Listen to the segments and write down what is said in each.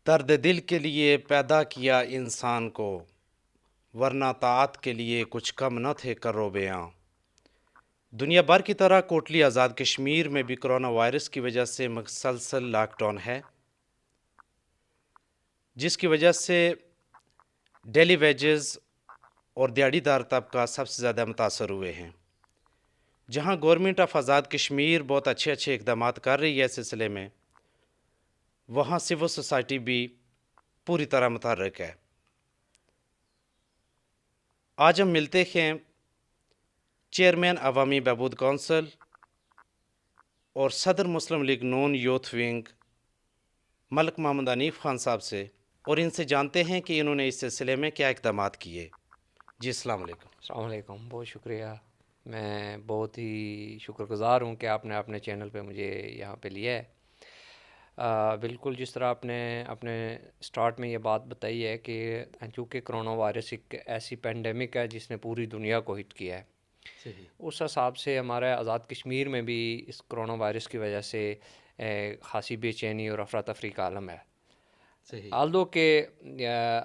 درد دل کے لیے پیدا کیا انسان کو، ورنہ طاعت کے لیے کچھ کم نہ تھے کرو بیاں۔ دنیا بھر کی طرح کوٹلی آزاد کشمیر میں بھی کرونا وائرس کی وجہ سے مسلسل لاک ڈاؤن ہے، جس کی وجہ سے ڈیلی ویجز اور دیہڑی دار طبقہ سب سے زیادہ متاثر ہوئے ہیں۔ جہاں گورنمنٹ آف آزاد کشمیر بہت اچھے اقدامات کر رہی ہے اس سلسلے میں، وہاں سول سوسائٹی بھی پوری طرح متحرک ہے۔ آج ہم ملتے ہیں چیئرمین عوامی بہبود کونسل اور صدر مسلم لیگ نون یوتھ ونگ ملک محمد حنیف خان صاحب سے، اور ان سے جانتے ہیں کہ انہوں نے اس سلسلے میں کیا اقدامات کیے۔ جی السلام علیکم۔ السلام علیکم، بہت شکریہ۔ میں بہت ہی شکر گزار ہوں کہ آپ نے اپنے چینل پہ مجھے یہاں پہ لیا ہے۔ بالکل جس طرح آپ نے اپنے سٹارٹ میں یہ بات بتائی ہے کہ چونکہ کرونا وائرس ایک ایسی پینڈیمک ہے جس نے پوری دنیا کو ہٹ کیا ہے، اس حساب سے ہمارے آزاد کشمیر میں بھی اس کرونا وائرس کی وجہ سے خاصی بے چینی اور افراتفری کا عالم ہے۔ آلدو کہ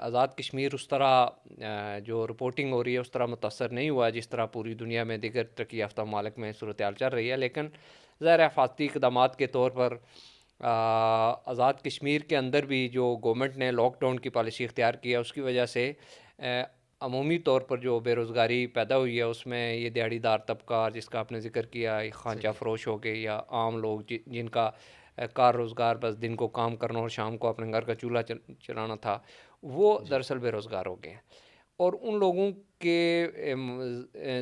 آزاد کشمیر اس طرح جو رپورٹنگ ہو رہی ہے اس طرح متاثر نہیں ہوا جس طرح پوری دنیا میں دیگر ترقی یافتہ ممالک میں صورتحال چل رہی ہے، لیکن ظاہر حفاظتی اقدامات کے طور پر آزاد کشمیر کے اندر بھی جو گورنمنٹ نے لاک ڈاؤن کی پالیسی اختیار کی ہے اس کی وجہ سے عمومی طور پر جو بے روزگاری پیدا ہوئی ہے اس میں یہ دیہڑی دار طبقہ جس کا آپ نے ذکر کیا، خانچہ فروش ہو گئے یا عام لوگ جن کا کار روزگار بس دن کو کام کرنا اور شام کو اپنے گھر کا چولہا چلانا تھا، وہ دراصل بے روزگار ہو گئے ہیں۔ اور ان لوگوں کے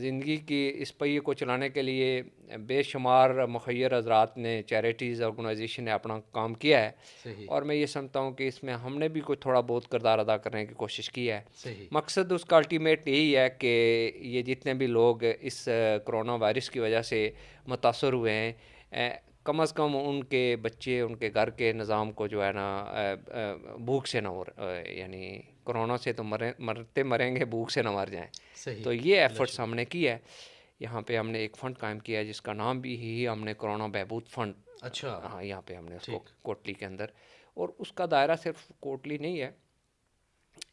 زندگی کی اس پہیے کو چلانے کے لیے بے شمار مخیر حضرات نے، چیریٹیز آرگنائزیشن نے اپنا کام کیا ہے، اور میں یہ سمجھتا ہوں کہ اس میں ہم نے بھی کوئی تھوڑا بہت کردار ادا کرنے کی کوشش کی ہے۔ مقصد اس کا الٹیمیٹ یہی ہے کہ یہ جتنے بھی لوگ اس کرونا وائرس کی وجہ سے متاثر ہوئے ہیں، کم از کم ان کے بچے، ان کے گھر کے نظام کو جو ہے نا بھوک سے نہ یعنی کرونا سے تو مریں گے، بھوک سے نہ مر جائیں۔ تو یہ ایفرٹس ہم نے کی ہے۔ یہاں پہ ہم نے ایک فنڈ قائم کیا ہے جس کا نام بھی ہی ہم نے کرونا بہبود فنڈ، ہاں یہاں پہ ہم نے اس کو کوٹلی کے اندر، اور اس کا دائرہ صرف کوٹلی نہیں ہے۔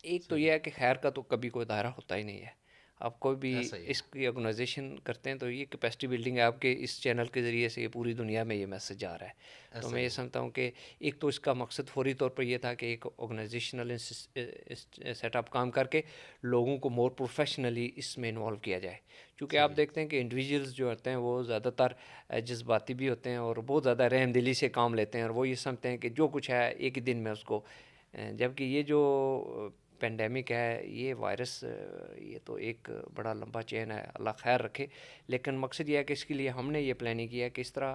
ایک تو یہ ہے کہ خیر کا تو کبھی کوئی دائرہ ہوتا ہی نہیں ہے۔ آپ کوئی بھی اس کی آرگنائزیشن کرتے ہیں تو یہ کیپیسٹی بلڈنگ ہے، آپ کے اس چینل کے ذریعے سے یہ پوری دنیا میں یہ میسج جا رہا ہے۔ تو میں یہ سمجھتا ہوں کہ ایک تو اس کا مقصد فوری طور پر یہ تھا کہ ایک آرگنائزیشنل سیٹ اپ کام کر کے لوگوں کو مور پروفیشنلی اس میں انوالو کیا جائے، چونکہ آپ دیکھتے ہیں کہ انڈیویجولز جو ہوتے ہیں وہ زیادہ تر جذباتی بھی ہوتے ہیں اور بہت زیادہ رحم دلی سے کام لیتے ہیں، اور وہ یہ سمجھتے ہیں کہ جو کچھ ہے ایک ہی دن میں اس کو، جبکہ یہ جو پینڈیمک ہے، یہ وائرس، یہ تو ایک بڑا لمبا چین ہے، اللہ خیر رکھے۔ لیکن مقصد یہ ہے کہ اس کے لیے ہم نے یہ پلاننگ کیا ہے کہ اس طرح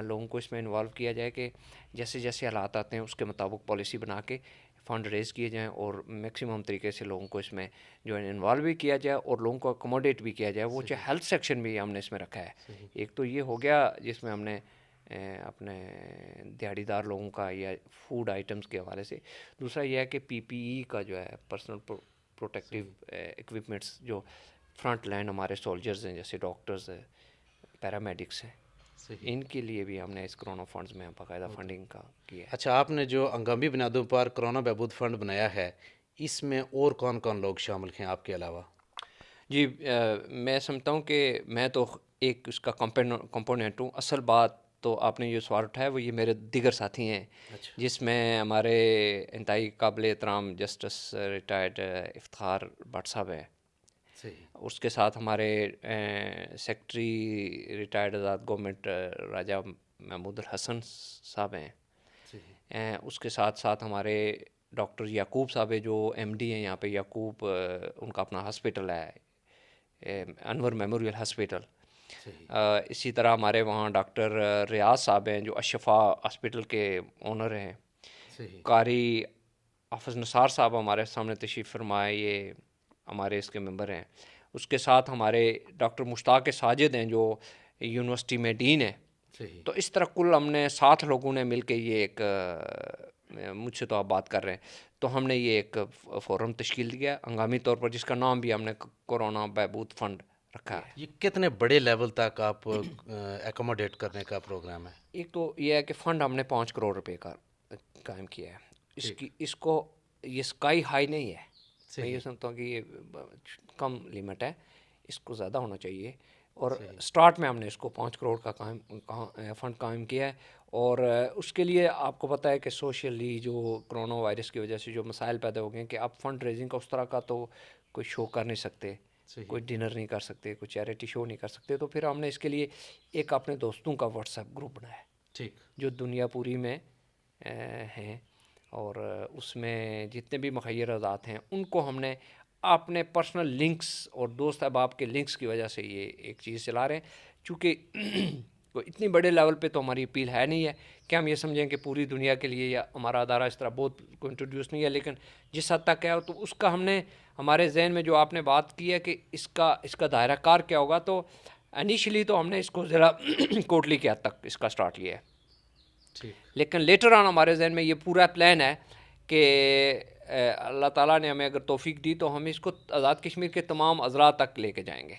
لوگوں کو اس میں انوالو کیا جائے کہ جیسے جیسے حالات آتے ہیں اس کے مطابق پالیسی بنا کے فنڈ ریز کیے جائیں اور میکسیمم طریقے سے لوگوں کو اس میں جو ہے انوالو بھی کیا جائے اور لوگوں کو اکوموڈیٹ بھی کیا جائے۔ وہ چاہے ہیلتھ سیکشن بھی ہم نے اس میں رکھا ہے۔ ایک تو یہ ہو گیا جس میں ہم نے اپنے دیہڑی دار لوگوں کا یا فوڈ آئٹمس کے حوالے سے، دوسرا یہ ہے کہ پی پی ای کا جو ہے پرسنل پروٹیکٹیو ایکوپمنٹس، جو فرنٹ لائن ہمارے سولجرز ہیں جیسے ڈاکٹرز ہیں، پیرامیڈکس ہیں، ان کے لیے بھی ہم نے اس کرونا فنڈز میں باقاعدہ فنڈنگ کا کیا ہے۔ اچھا، آپ نے جو ہنگامی بنیادوں پر کرونا بہبود فنڈ بنایا ہے، اس میں اور کون کون لوگ شامل ہیں آپ کے علاوہ؟ جی میں سمجھتا ہوں کہ میں تو ایک اس کا کمپوننٹ ہوں۔ اصل بات تو آپ نے جو سوال اٹھایا وہ یہ میرے دیگر ساتھی ہیں، جس میں ہمارے انتہائی قابل احترام جسٹس ریٹائرڈ افتخار بٹ صاحب ہیں، اس کے ساتھ ہمارے سیکٹری ریٹائرڈ آزاد گورنمنٹ راجہ محمود الحسن صاحب ہیں، اس کے ساتھ ساتھ ہمارے ڈاکٹر یعقوب صاحب ہے جو ایم ڈی ہیں یہاں پہ، یعقوب ان کا اپنا ہاسپٹل ہے، انور میموریل ہاسپٹل۔ اسی طرح ہمارے وہاں ڈاکٹر ریاض صاحب ہیں جو اشفا ہاسپٹل کے اونر ہیں۔ قاری حافظ نثار صاحب ہمارے سامنے تشریف فرمائے، یہ ہمارے اس کے ممبر ہیں۔ اس کے ساتھ ہمارے ڈاکٹر مشتاق ساجد ہیں جو یونیورسٹی میں ڈین ہیں۔ تو اس طرح کل ہم نے 7 لوگوں نے مل کے یہ ایک، مجھ سے تو آپ بات کر رہے ہیں، تو ہم نے یہ ایک فورم تشکیل دیا ہنگامی طور پر جس کا نام بھی ہم نے کرونا بہبود فنڈ رکھا ہے۔ یہ کتنے بڑے لیول تک آپ ایکوموڈیٹ کرنے کا پروگرام ہے؟ ایک تو یہ ہے کہ فنڈ ہم نے 5 کروڑ روپے کا قائم کیا ہے۔ اس کو یہ اسکائی ہائی نہیں ہے. میں یہ صحیح سمجھتا ہوں کہ یہ کم لیمٹ ہے, اس کو زیادہ ہونا چاہیے. اور صحیح سٹارٹ میں ہم نے اس کو 5 کروڑ کا فنڈ قائم کیا ہے. اور اس کے لیے آپ کو پتہ ہے کہ سوشلی جو کرونا وائرس کی وجہ سے جو مسائل پیدا ہو گئے ہیں کہ آپ فنڈ ریزنگ کا اس طرح کا تو کوئی شو کر نہیں سکتے, صحیح کوئی ڈنر نہیں کر سکتے, کوئی چیریٹی شو نہیں کر سکتے. تو پھر ہم نے اس کے لیے ایک اپنے دوستوں کا واٹس ایپ گروپ بنایا ہے ٹھیک جو دنیا پوری میں ہیں, اور اس میں جتنے بھی مخیر ذات ہیں ان کو ہم نے اپنے پرسنل لنکس اور دوست احباب کے لنکس کی وجہ سے یہ ایک چیز چلا رہے ہیں. چونکہ کوئی اتنی بڑے لیول پہ تو ہماری اپیل ہے نہیں ہے کہ ہم یہ سمجھیں کہ پوری دنیا کے لیے, یا ہمارا ادارہ اس طرح بہت کو انٹروڈیوس نہیں ہے, لیکن جس حد تک ہے تو اس کا ہم نے ہمارے ذہن میں جو آپ نے بات کی ہے کہ اس کا دائرہ کار کیا ہوگا, تو انیشلی تو ہم نے اس کو ذرا کوٹلی کے حد تک اس کا سٹارٹ لیا ہے. ٹھیک لیکن لیٹر آن ہمارے ذہن میں یہ پورا پلان ہے کہ اللہ تعالیٰ نے ہمیں اگر توفیق دی تو ہم اس کو آزاد کشمیر کے تمام اضلاع تک لے کے جائیں گے.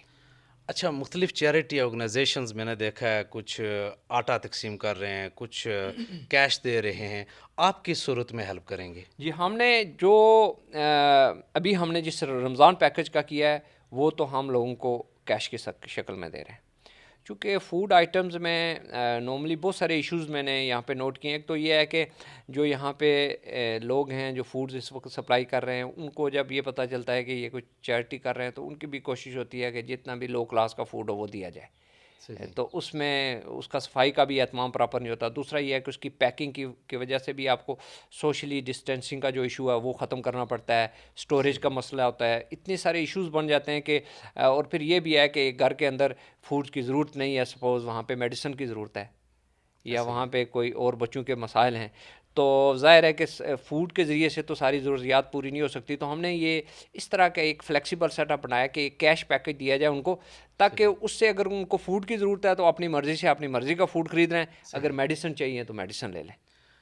اچھا, مختلف چیریٹی آرگنائزیشنز میں نے دیکھا ہے کچھ آٹا تقسیم کر رہے ہیں, کچھ کیش دے رہے ہیں, آپ کس صورت میں ہیلپ کریں گے؟ جی, ہم نے جو ابھی ہم نے جس رمضان پیکج کا کیا ہے وہ تو ہم لوگوں کو کیش کی شکل میں دے رہے ہیں. چونکہ فوڈ آئٹمز میں نارملی بہت سارے ایشوز میں نے یہاں پہ نوٹ کیے ہیں. ایک تو یہ ہے کہ جو یہاں پہ لوگ ہیں جو فوڈز اس وقت سپلائی کر رہے ہیں, ان کو جب یہ پتہ چلتا ہے کہ یہ کچھ چیریٹی کر رہے ہیں تو ان کی بھی کوشش ہوتی ہے کہ جتنا بھی لو کلاس کا فوڈ ہو وہ دیا جائے. صحیح تو اس میں اس کا صفائی کا بھی اہتمام پراپر نہیں ہوتا. دوسرا یہ ہے کہ اس کی پیکنگ کی وجہ سے بھی آپ کو سوشلی ڈسٹینسنگ کا جو ایشو ہے وہ ختم کرنا پڑتا ہے, سٹوریج کا مسئلہ ہوتا ہے, اتنے سارے ایشوز بن جاتے ہیں کہ اور پھر یہ بھی ہے کہ گھر کے اندر فوڈ کی ضرورت نہیں ہے, سپوز وہاں پہ میڈیسن کی ضرورت ہے یا وہاں پہ کوئی اور بچوں کے مسائل ہیں, تو ظاہر ہے کہ فوڈ کے ذریعے سے تو ساری ضروریات پوری نہیں ہو سکتی. تو ہم نے یہ اس طرح کا ایک فلیکسیبل سیٹ اپ بنایا کہ ایک کیش پیکج دیا جائے ان کو, تاکہ اس سے اگر ان کو فوڈ کی ضرورت ہے تو اپنی مرضی سے اپنی مرضی کا فوڈ خرید رہے ہیں, اگر میڈیسن چاہیے تو میڈیسن لے لیں.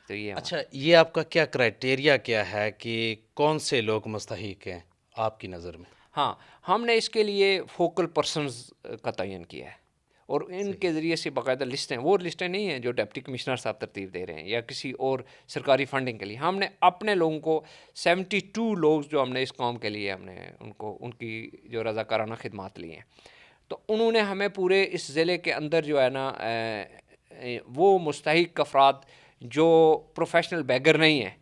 تو یہ اچھا, یہ آپ کا کیا کرائٹیریا کیا ہے کہ کون سے لوگ مستحق ہیں آپ کی نظر میں؟ ہاں, ہم نے اس کے لیے فوکل پرسنز کا تعین کیا ہے اور ان صحیح کے ذریعے سے باقاعدہ لسٹیں, وہ لسٹیں نہیں ہیں جو ڈپٹی کمشنر صاحب ترتیب دے رہے ہیں یا کسی اور سرکاری فنڈنگ کے لیے. ہم نے اپنے لوگوں کو 72 لوگ جو ہم نے اس کام کے لیے ہم نے ان کی جو رضاکارانہ خدمات لی ہیں, تو انہوں نے ہمیں پورے اس ضلع کے اندر جو ہے نا وہ مستحق افراد جو پروفیشنل بیگر نہیں ہیں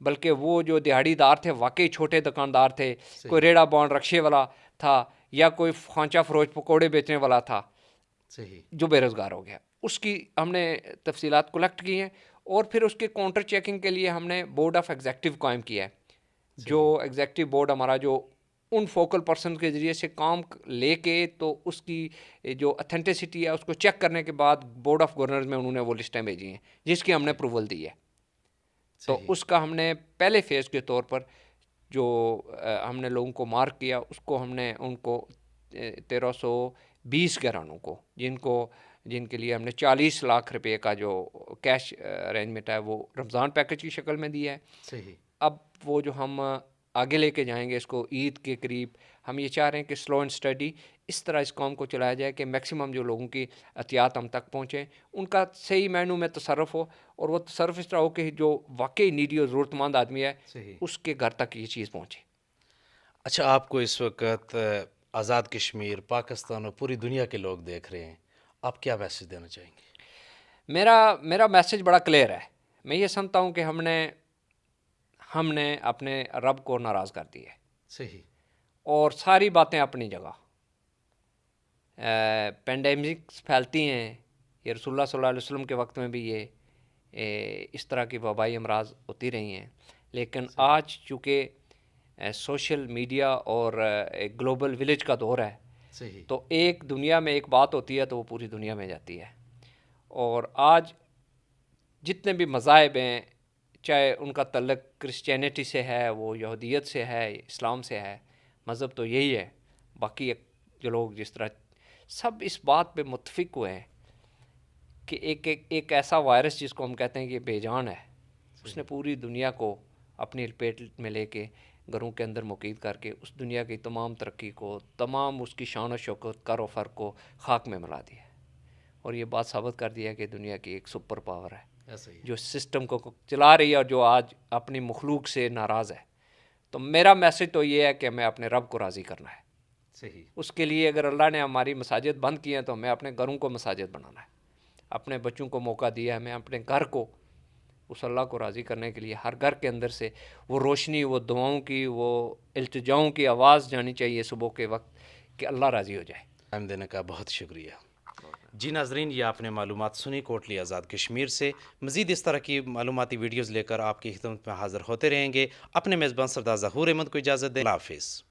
بلکہ وہ جو دیہڑی دار تھے, واقعی چھوٹے دکاندار تھے, کوئی ریڑھا بان رکشے والا تھا یا کوئی خانچہ فروش پکوڑے بیچنے والا تھا صحیح جو بے روزگار ہو گیا, اس کی ہم نے تفصیلات کلیکٹ کی ہیں. اور پھر اس کے کاؤنٹر چیکنگ کے لیے ہم نے بورڈ آف ایگزیکٹو قائم کیا ہے, جو ایگزیکٹو بورڈ ہمارا جو ان فوکل پرسن کے ذریعے سے کام لے کے تو اس کی جو اتھینٹسٹی ہے اس کو چیک کرنے کے بعد بورڈ آف گورنرز میں انہوں نے وہ لسٹیں بھیجی ہیں جس کی ہم نے اپروول دی ہے. تو اس کا ہم نے پہلے فیز کے طور پر جو ہم نے لوگوں کو مارک کیا, اس کو ہم نے ان کو 1320 گھرانوں کو جن کے لیے ہم نے 40 لاکھ روپے کا جو کیش ارینجمنٹ ہے وہ رمضان پیکج کی شکل میں دیا ہے. صحیح اب وہ جو ہم آگے لے کے جائیں گے اس کو عید کے قریب, ہم یہ چاہ رہے ہیں کہ سلو اینڈ اسٹڈی اس طرح اس کام کو چلایا جائے کہ میکسیمم جو لوگوں کی احتیاط ہم تک پہنچیں, ان کا صحیح معنوں میں تصرف ہو, اور وہ تصرف اس طرح ہو کہ جو واقعی نیڈی اور ضرورت مند آدمی ہے اس کے گھر تک یہ چیز پہنچے. اچھا, آپ کو اس وقت آزاد کشمیر, پاکستان اور پوری دنیا کے لوگ دیکھ رہے ہیں, آپ کیا میسج دینا چاہیں گے؟ میرا میسج بڑا کلیئر ہے. میں یہ سمجھتا ہوں کہ ہم نے اپنے رب کو ناراض کر دی ہے. صحیح اور ساری باتیں اپنی جگہ, پینڈیمکس پھیلتی ہیں, یہ رسول اللہ صلی اللہ علیہ وسلم کے وقت میں بھی یہ اس طرح کی وبائی امراض ہوتی رہی ہیں, لیکن آج چونکہ سوشل میڈیا اور ایک گلوبل ولیج کا دور ہے, صحیح تو ایک دنیا میں ایک بات ہوتی ہے تو وہ پوری دنیا میں جاتی ہے. اور آج جتنے بھی مذاہب ہیں, چاہے ان کا تعلق کرسچینٹی سے ہے, وہ یہودیت سے ہے, اسلام سے ہے, مذہب تو یہی ہے. باقی جو لوگ جس طرح سب اس بات پہ متفق ہوئے ہیں کہ ایک ایسا وائرس جس کو ہم کہتے ہیں کہ بے جان ہے, اس نے پوری دنیا کو اپنی لپیٹ میں لے کے گھروں کے اندر مقید کر کے اس دنیا کی تمام ترقی کو, تمام اس کی شان و شوکت, کر و فر کو خاک میں ملا دیا, اور یہ بات ثابت کر دیا کہ دنیا کی ایک سپر پاور ہے. ایسا ہی ہے۔ جو سسٹم کو چلا رہی ہے اور جو آج اپنی مخلوق سے ناراض ہے. تو میرا میسج تو یہ ہے کہ ہمیں اپنے رب کو راضی کرنا ہے. صحیح. اس کے لیے اگر اللہ نے ہماری مساجد بند کی ہیں تو ہمیں اپنے گھروں کو مساجد بنانا ہے. اپنے بچوں کو موقع دیا ہے، ہمیں اپنے گھر کو اس اللہ کو راضی کرنے کے لیے ہر گھر کے اندر سے وہ روشنی، وہ دعاؤں کی، وہ التجاؤں کی آواز جانی چاہیے صبح کے وقت کہ اللہ راضی ہو جائے. ٹائم دینے کا بہت شکریہ. جی ناظرین، یہ آپ نے معلومات سنی کوٹلی آزاد کشمیر سے. مزید اس طرح کی معلوماتی ویڈیوز لے کر آپ کی خدمت میں حاضر ہوتے رہیں گے. اپنے میزبان سردار ظہور احمد کو اجازت دیں. اللہ حافظ.